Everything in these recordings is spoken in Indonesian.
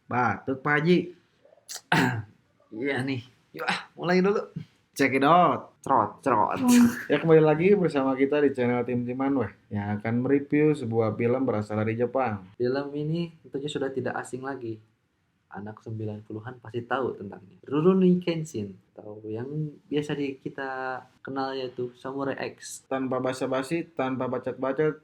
Batuk Pak Haji. Iya nih. Yuk mulai dulu. Check it out. Cerot. Ya kembali lagi bersama kita di channel Tim Timan weh, yang akan mereview sebuah film berasal dari Jepang. Film ini tentunya sudah tidak asing lagi. Anak 90-an pasti tahu tentangnya. Rurouni Kenshin, atau yang biasa kita kenal yaitu Samurai X. Tanpa basa-basi, tanpa bacot-bacot,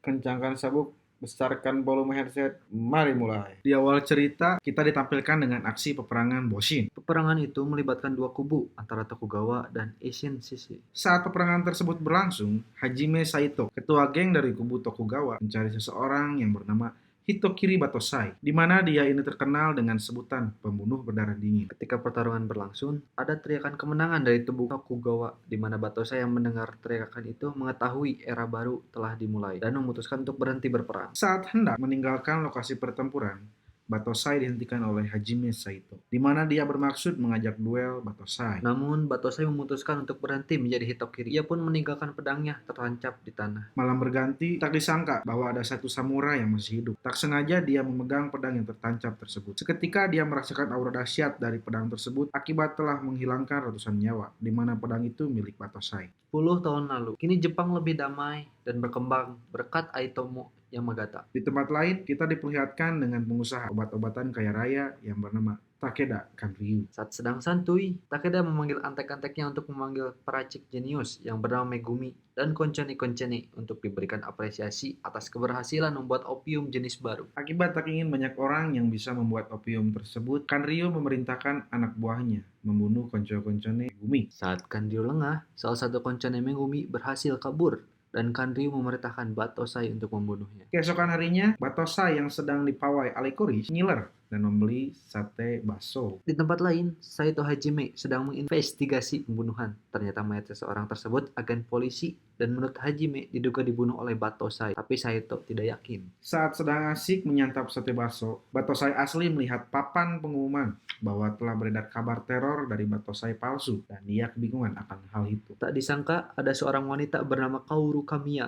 kencangkan sabuk, besarkan volume headset, mari mulai. Di awal cerita, kita ditampilkan dengan aksi peperangan Boshin. Peperangan itu melibatkan dua kubu antara Tokugawa dan Isshin Sisi. Saat peperangan tersebut berlangsung, Hajime Saito, ketua geng dari kubu Tokugawa, mencari seseorang yang bernama Hitokiri Batosai, di mana dia ini terkenal dengan sebutan pembunuh berdarah dingin. Ketika pertarungan berlangsung, ada teriakan kemenangan dari tubuh Tokugawa, di mana Batosai yang mendengar teriakan itu mengetahui era baru telah dimulai dan memutuskan untuk berhenti berperang. Saat hendak meninggalkan lokasi pertempuran, Batosai dihentikan oleh Hajime Saito, di mana dia bermaksud mengajak duel Batosai. Namun, Batosai memutuskan untuk berhenti menjadi Hitokiri. Ia pun meninggalkan pedangnya tertancap di tanah. Malam berganti, tak disangka bahwa ada satu samurai yang masih hidup. Tak sengaja dia memegang pedang yang tertancap tersebut. Seketika dia merasakan aura dahsyat dari pedang tersebut akibat telah menghilangkan ratusan nyawa, di mana pedang itu milik Batosai. 10 tahun lalu, kini Jepang lebih damai dan berkembang berkat Aitomo Yamagata. Di tempat lain, kita diperlihatkan dengan pengusaha obat-obatan kaya raya yang bernama Takeda Kanryu. Saat sedang santuy, Takeda memanggil antek-anteknya untuk memanggil peracik jenius yang bernama Megumi dan konceni-konceni untuk diberikan apresiasi atas keberhasilan membuat opium jenis baru. Akibat tak ingin banyak orang yang bisa membuat opium tersebut, Kanryu memerintahkan anak buahnya membunuh konco-koncone Megumi. Saat Kanryu lengah, salah satu koncone Megumi berhasil kabur dan Kanryu memerintahkan Batosai untuk membunuhnya. Keesokan harinya, Batosai yang sedang dipawai Alikuri ngiler dan membeli sate baso. Di tempat lain, Saito Hajime sedang menginvestigasi pembunuhan. Ternyata mayat seseorang tersebut agen polisi dan menurut Hajime diduga dibunuh oleh Batosai, tapi Saito tidak yakin. Saat sedang asik menyantap sate baso, Batosai asli melihat papan pengumuman bahwa telah beredar kabar teror dari Batosai palsu dan dia kebingungan akan hal itu. Tak disangka ada seorang wanita bernama Kaoru Kamiya,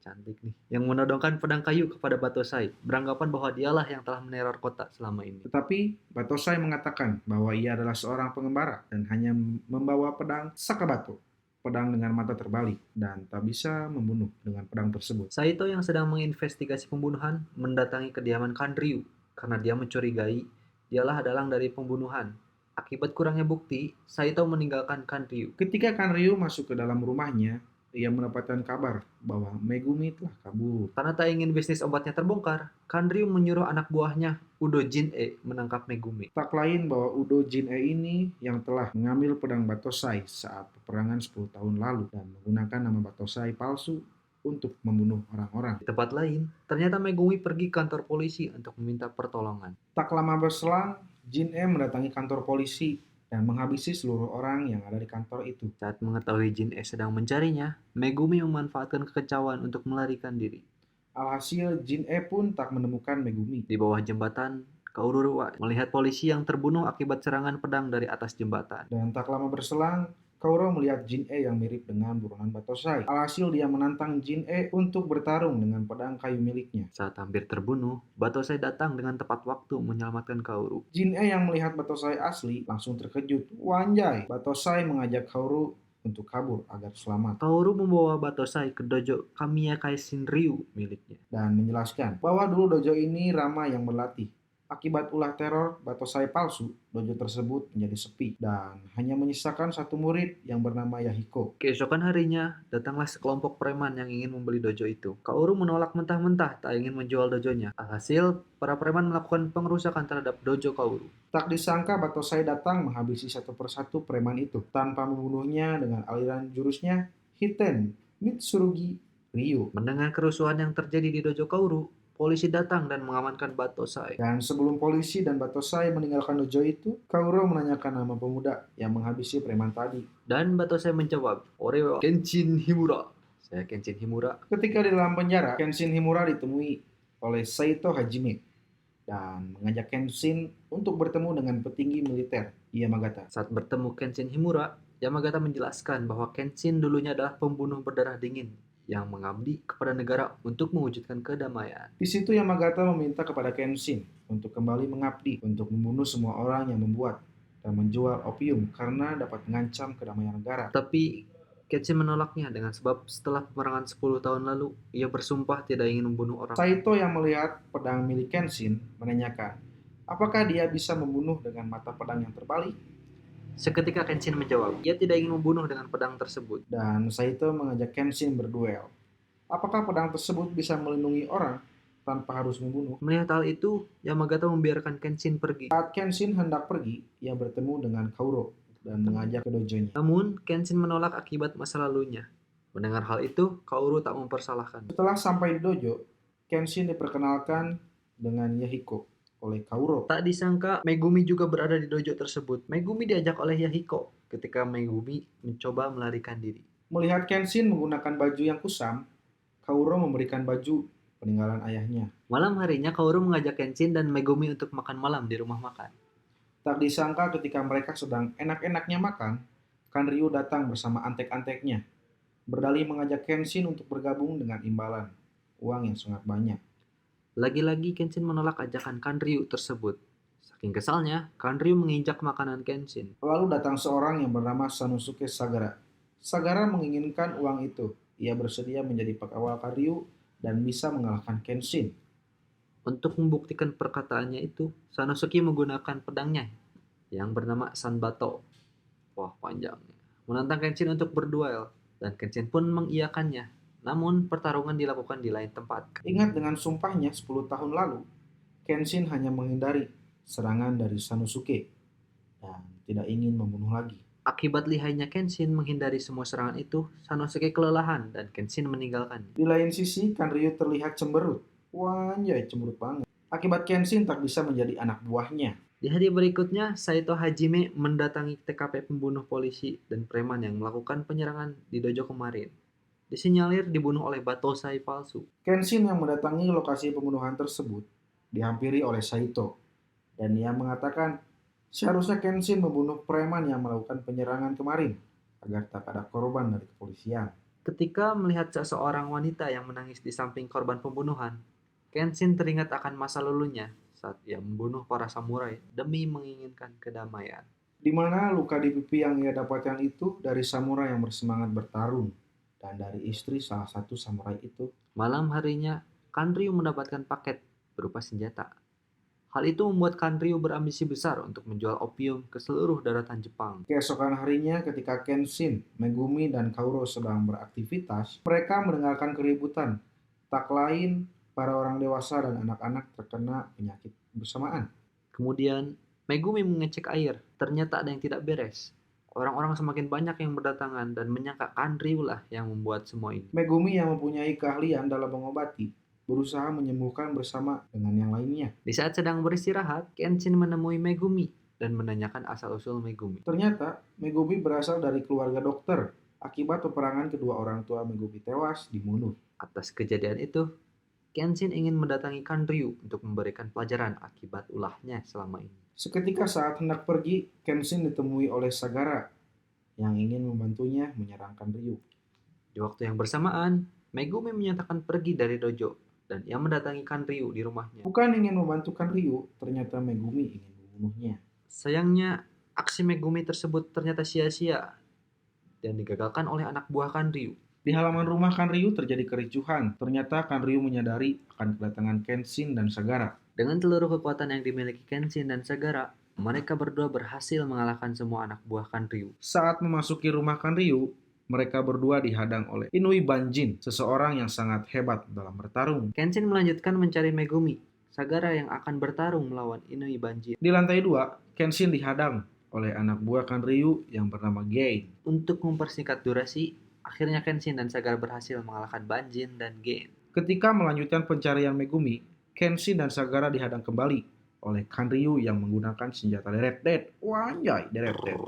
cantik nih, yang menodongkan pedang kayu kepada Batosai, beranggapan bahwa dialah yang telah meneror kota selama ini. Tetapi Batosai mengatakan bahwa ia adalah seorang pengembara dan hanya membawa pedang Sakabato, pedang dengan mata terbalik, dan tak bisa membunuh dengan pedang tersebut. Saito yang sedang menginvestigasi pembunuhan mendatangi kediaman Kanryu karena dia mencurigai dialah dalang dari pembunuhan. Akibat kurangnya bukti, Saito meninggalkan Kanryu. Ketika Kanryu masuk ke dalam rumahnya, ia mendapatkan kabar bahwa Megumi telah kabur. Karena tak ingin bisnis obatnya terbongkar, Kanryu menyuruh anak buahnya, Udo Jin-e, menangkap Megumi. Tak lain bahwa Udo Jin-e ini yang telah mengambil pedang Batosai saat peperangan 10 tahun lalu dan menggunakan nama Batosai palsu untuk membunuh orang-orang. Di tempat lain, ternyata Megumi pergi ke kantor polisi untuk meminta pertolongan. Tak lama berselang, Jin-e mendatangi kantor polisi dan menghabisi seluruh orang yang ada di kantor itu. Saat mengetahui Jin-e sedang mencarinya, Megumi memanfaatkan kekacauan untuk melarikan diri. Alhasil, Jin-e pun tak menemukan Megumi. Di bawah jembatan, Kaoru melihat polisi yang terbunuh akibat serangan pedang dari atas jembatan. Dan tak lama berselang, Kaoru melihat Jin-e yang mirip dengan buronan Batosai. Alhasil dia menantang Jin-e untuk bertarung dengan pedang kayu miliknya. Saat hampir terbunuh, Batosai datang dengan tepat waktu menyelamatkan Kaoru. Jin-e yang melihat Batosai asli langsung terkejut. Wanjai, Batosai mengajak Kaoru untuk kabur agar selamat. Kaoru membawa Batosai ke dojo Kamiya Kaishin Ryu miliknya. Dan menjelaskan bahwa dulu dojo ini Rama yang berlatih. Akibat ulah teror Batosai palsu, dojo tersebut menjadi sepi dan hanya menyisakan satu murid yang bernama Yahiko. Keesokan harinya, datanglah sekelompok preman yang ingin membeli dojo itu. Kaoru menolak mentah-mentah tak ingin menjual dojonya. Alhasil, para preman melakukan pengerusakan terhadap dojo Kaoru. Tak disangka Batosai datang menghabisi satu persatu preman itu tanpa membunuhnya dengan aliran jurusnya Hiten Mitsurugi Ryu. Mendengar kerusuhan yang terjadi di dojo Kaoru, polisi datang dan mengamankan Batosai. Dan sebelum polisi dan Batosai meninggalkan dojo itu, Kaoru menanyakan nama pemuda yang menghabisi preman tadi. Dan Batosai menjawab, "Ore wa Kenshin Himura." Saya Kenshin Himura. Ketika di dalam penjara, Kenshin Himura ditemui oleh Saito Hajime dan mengajak Kenshin untuk bertemu dengan petinggi militer Yamagata. Saat bertemu Kenshin Himura, Yamagata menjelaskan bahwa Kenshin dulunya adalah pembunuh berdarah dingin yang mengabdi kepada negara untuk mewujudkan kedamaian. Di situ Yamagata meminta kepada Kenshin untuk kembali mengabdi, untuk membunuh semua orang yang membuat dan menjual opium karena dapat mengancam kedamaian negara. Tapi Kenshin menolaknya dengan sebab setelah peperangan 10 tahun lalu, ia bersumpah tidak ingin membunuh orang. Saito yang melihat pedang milik Kenshin menanyakan, apakah dia bisa membunuh dengan mata pedang yang terbalik? Seketika Kenshin menjawab, ia tidak ingin membunuh dengan pedang tersebut. Dan Saito mengajak Kenshin berduel. Apakah pedang tersebut bisa melindungi orang tanpa harus membunuh? Melihat hal itu, Yamagata membiarkan Kenshin pergi. Saat Kenshin hendak pergi, ia bertemu dengan Kauro dan mengajak ke dojonya. Namun, Kenshin menolak akibat masa lalunya. Mendengar hal itu, Kaoru tak mempersalahkan. Setelah sampai di dojo, Kenshin diperkenalkan dengan Yahiko oleh Kauro. Tak disangka, Megumi juga berada di dojo tersebut. Megumi diajak oleh Yahiko ketika Megumi mencoba melarikan diri. Melihat Kenshin menggunakan baju yang kusam, Kauro memberikan baju peninggalan ayahnya. Malam harinya, Kaoru mengajak Kenshin dan Megumi untuk makan malam di rumah makan. Tak disangka ketika mereka sedang enak-enaknya makan, Kanryu datang bersama antek-anteknya. Berdalih mengajak Kenshin untuk bergabung dengan imbalan, uang yang sangat banyak. Lagi-lagi Kenshin menolak ajakan Kanryu tersebut. Saking kesalnya, Kanryu menginjak makanan Kenshin. Lalu datang seorang yang bernama Sanosuke Sagara. Sagara menginginkan uang itu. Ia bersedia menjadi pengawal Kanryu dan bisa mengalahkan Kenshin. Untuk membuktikan perkataannya itu, Sanosuke menggunakan pedangnya yang bernama Sanbato. Wah, panjangnya. Menantang Kenshin untuk berduel, dan Kenshin pun mengiyakannya. Namun, pertarungan dilakukan di lain tempat. Ingat dengan sumpahnya 10 tahun lalu, Kenshin hanya menghindari serangan dari Sanosuke dan tidak ingin membunuh lagi. Akibat lihainya Kenshin menghindari semua serangan itu, Sanosuke kelelahan dan Kenshin meninggalkannya. Di lain sisi, Kanryu terlihat cemberut. Wah, anjay, cemberut banget. Akibat Kenshin tak bisa menjadi anak buahnya. Di hari berikutnya, Saito Hajime mendatangi TKP pembunuh polisi dan preman yang melakukan penyerangan di dojo kemarin. Disinyalir dibunuh oleh Batosai palsu. Kenshin yang mendatangi lokasi pembunuhan tersebut dihampiri oleh Saito. Dan ia mengatakan, seharusnya Kenshin membunuh preman yang melakukan penyerangan kemarin agar tak ada korban dari kepolisian. Ketika melihat seseorang wanita yang menangis di samping korban pembunuhan, Kenshin teringat akan masa lalunya saat ia membunuh para samurai demi menginginkan kedamaian. Di mana luka di pipi yang ia dapatkan itu dari samurai yang bersemangat bertarung dan dari istri salah satu samurai itu. Malam harinya, Kanryu mendapatkan paket berupa senjata. Hal itu membuat Kanryu berambisi besar untuk menjual opium ke seluruh daratan Jepang. Keesokan harinya ketika Kenshin, Megumi, dan Kauro sedang beraktivitas, mereka mendengarkan keributan. Tak lain, para orang dewasa dan anak-anak terkena penyakit bersamaan. Kemudian, Megumi mengecek air. Ternyata ada yang tidak beres. Orang-orang semakin banyak yang berdatangan dan menyangka Kanryu lah yang membuat semua ini. Megumi yang mempunyai keahlian dalam mengobati, berusaha menyembuhkan bersama dengan yang lainnya. Di saat sedang beristirahat, Kenshin menemui Megumi dan menanyakan asal-usul Megumi. Ternyata, Megumi berasal dari keluarga dokter. Akibat peperangan kedua orang tua Megumi tewas dibunuh. Atas kejadian itu, Kenshin ingin mendatangi Kanryu untuk memberikan pelajaran akibat ulahnya selama ini. Seketika saat hendak pergi, Kenshin ditemui oleh Sagara yang ingin membantunya menyerang Kanryu. Di waktu yang bersamaan, Megumi menyatakan pergi dari dojo dan ia mendatangi Kanryu di rumahnya. Bukan ingin membantu Kanryu, ternyata Megumi ingin membunuhnya. Sayangnya, aksi Megumi tersebut ternyata sia-sia dan digagalkan oleh anak buah Kanryu. Di halaman rumah Kanryu terjadi kericuhan. Ternyata Kanryu menyadari akan kedatangan Kenshin dan Sagara. Dengan seluruh kekuatan yang dimiliki Kenshin dan Sagara, mereka berdua berhasil mengalahkan semua anak buah Kanryu. Saat memasuki rumah Kanryu, mereka berdua dihadang oleh Inui Banjin, seseorang yang sangat hebat dalam bertarung. Kenshin melanjutkan mencari Megumi, Sagara yang akan bertarung melawan Inui Banjin. Di lantai 2, Kenshin dihadang oleh anak buah Kanryu yang bernama Gain. Untuk mempersingkat durasi, akhirnya Kenshin dan Sagara berhasil mengalahkan Banjin dan Gain. Ketika melanjutkan pencarian Megumi, Kenshin dan Sagara dihadang kembali oleh Kanryu yang menggunakan senjata deret dead. Wah, anjay, deret dead.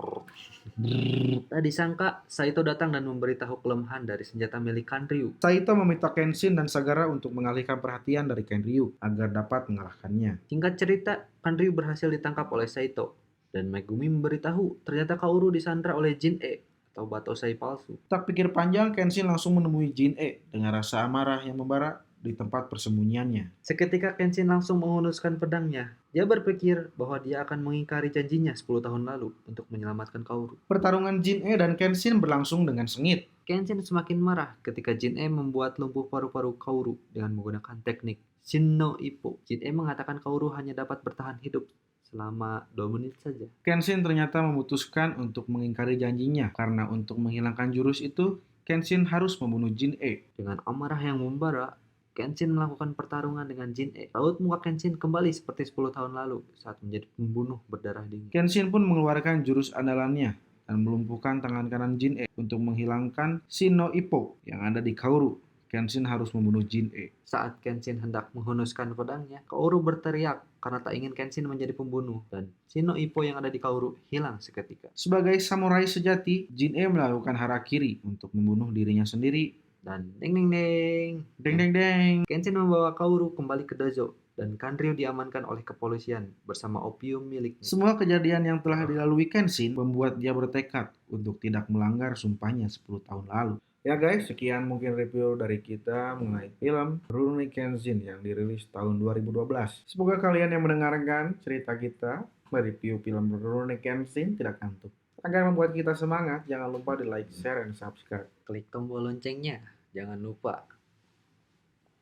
Tak disangka, Saito datang dan memberitahu kelemahan dari senjata milik Kanryu. Saito meminta Kenshin dan Sagara untuk mengalihkan perhatian dari Kanryu agar dapat mengalahkannya. Singkat cerita, Kanryu berhasil ditangkap oleh Saito, dan Megumi memberitahu ternyata Kaoru disandra oleh Jin-e atau batosai palsu. Tak pikir panjang, Kenshin langsung menemui Jin-e dengan rasa amarah yang membara di tempat persembunyiannya. Seketika Kenshin langsung menghunuskan pedangnya. Dia berpikir bahwa dia akan mengingkari janjinya 10 tahun lalu untuk menyelamatkan Kaoru. Pertarungan Jin-e dan Kenshin berlangsung dengan sengit. Kenshin semakin marah ketika Jin-e membuat lumpuh paru-paru Kaoru dengan menggunakan teknik Shin no Ippo. Jin-e mengatakan Kaoru hanya dapat bertahan hidup selama 2 menit saja. Kenshin ternyata memutuskan untuk mengingkari janjinya karena untuk menghilangkan jurus itu, Kenshin harus membunuh Jin-e. Dengan amarah yang membara, Kenshin melakukan pertarungan dengan Jin-e. Raut muka Kenshin kembali seperti 10 tahun lalu saat menjadi pembunuh berdarah dingin. Kenshin pun mengeluarkan jurus andalannya dan melumpuhkan tangan kanan Jin-e untuk menghilangkan Shin no Ippo yang ada di Kaoru. Kenshin harus membunuh Jin-e. Saat Kenshin hendak menghunuskan pedangnya, Kaoru berteriak karena tak ingin Kenshin menjadi pembunuh dan Shin no Ippo yang ada di Kaoru hilang seketika. Sebagai samurai sejati, Jin-e melakukan harakiri untuk membunuh dirinya sendiri. Dan ding ding ding, Deng deng deng. Kenshin membawa Kaoru kembali ke dojo dan Kanryu diamankan oleh kepolisian bersama opium miliknya. Semua kejadian yang telah dilalui Kenshin membuat dia bertekad untuk tidak melanggar sumpahnya 10 tahun lalu. Ya guys, sekian mungkin review dari kita mengenai film Rurouni Kenshin yang dirilis tahun 2012. Semoga kalian yang mendengarkan cerita kita mereview film Rurouni Kenshin tidak kantuk. Agar membuat kita semangat, jangan lupa di like, share, dan subscribe. Klik tombol loncengnya, jangan lupa.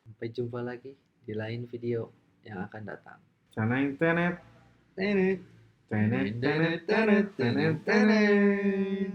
Sampai jumpa lagi di lain video yang akan datang. Caneng tenet. Tenet. Tenet tenet tenet tenet tenet.